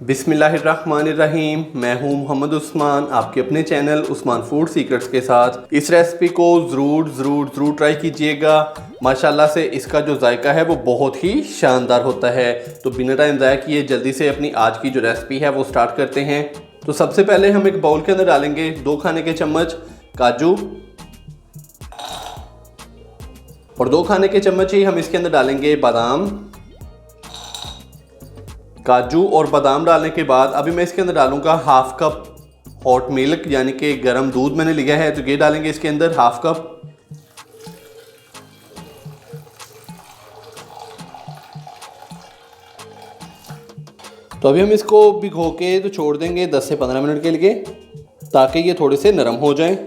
बिस्मिल्लाहिर्रहमानिर्रहीम। मैं हूं मोहम्मद उस्मान, आपके अपने चैनल उस्मान फूड सीक्रेट्स के साथ। इस रेसिपी को ज़रूर ट्राई कीजिएगा। माशाल्लाह से इसका जो जायका है वो बहुत ही शानदार होता है। तो बिना टाइम ज़ाया किए जल्दी से अपनी आज की जो रेसिपी है वो स्टार्ट करते हैं। तो सबसे पहले हम एक बाउल के अंदर डालेंगे 2 खाने के चम्मच काजू और 2 खाने के चम्मच ही हम इसके अंदर डालेंगे बादाम। काजू और बादाम डालने के बाद अभी मैं इसके अंदर डालूंगा हाफ कप हॉट मिल्क, यानी कि गर्म दूध मैंने लिया है, तो ये डालेंगे इसके अंदर हाफ कप। तो अभी हम इसको भिगो के तो छोड़ देंगे 10 से 15 मिनट के लिए, ताकि ये थोड़े से नरम हो जाएं।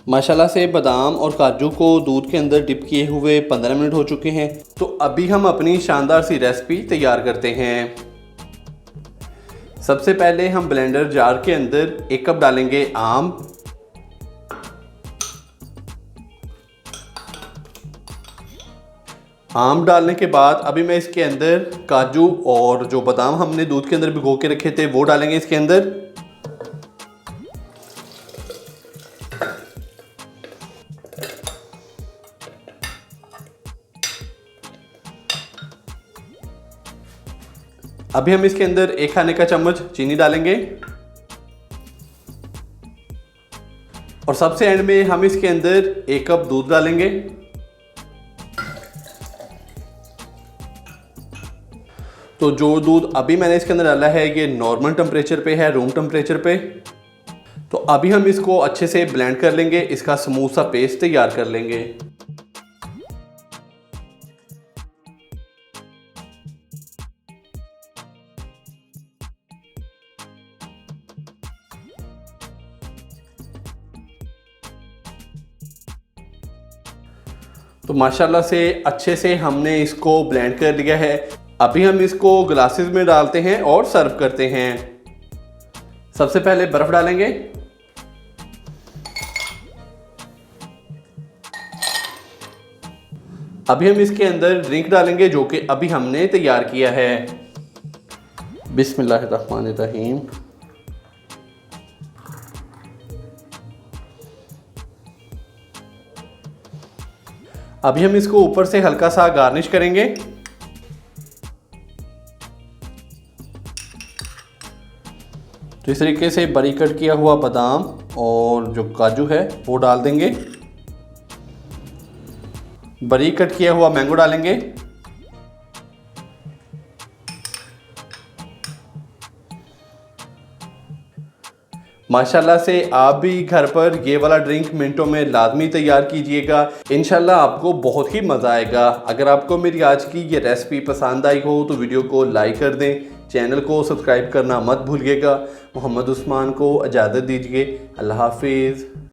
माशाल्लाह से बादाम और काजू को दूध के अंदर डिप किए हुए 15 मिनट हो चुके हैं। तो अभी हम अपनी शानदार सी रेसिपी तैयार करते हैं। सबसे पहले हम ब्लेंडर जार के अंदर 1 कप डालेंगे आम, आम डालने के बाद अभी मैं इसके अंदर काजू और जो बादाम हमने दूध के अंदर भिगो के रखे थे वो डालेंगे इसके अंदर। अभी हम इसके अंदर 1 खाने का चम्मच चीनी डालेंगे और सबसे एंड में हम इसके अंदर 1 कप दूध डालेंगे। तो जो दूध अभी मैंने इसके अंदर डाला है ये नॉर्मल टेम्परेचर पे है, रूम टेम्परेचर पे। तो अभी हम इसको अच्छे से ब्लेंड कर लेंगे, इसका स्मूथ सा पेस्ट तैयार कर लेंगे। तो माशाल्लाह से अच्छे से हमने इसको ब्लेंड कर लिया है। अभी हम इसको ग्लासेस में डालते हैं और सर्व करते हैं। सबसे पहले बर्फ डालेंगे, अभी हम इसके अंदर ड्रिंक डालेंगे जो कि अभी हमने तैयार किया है। बिस्मिल्लाहिर्रहमानिर्रहीम। अभी हम इसको ऊपर से हल्का सा गार्निश करेंगे। तो इस तरीके से बारीक कट किया हुआ बादाम और जो काजू है वो डाल देंगे। बारीक कट किया हुआ मैंगो डालेंगे। माशाल्लाह से आप भी घर पर ये वाला ड्रिंक मिनटों में लाजमी तैयार कीजिएगा। इंशाल्लाह आपको बहुत ही मज़ा आएगा। अगर आपको मेरी आज की ये रेसिपी पसंद आई हो तो वीडियो को लाइक कर दें, चैनल को सब्सक्राइब करना मत भूलिएगा। मोहम्मद उस्मान को इजाज़त दीजिए। अल्लाह हाफिज़।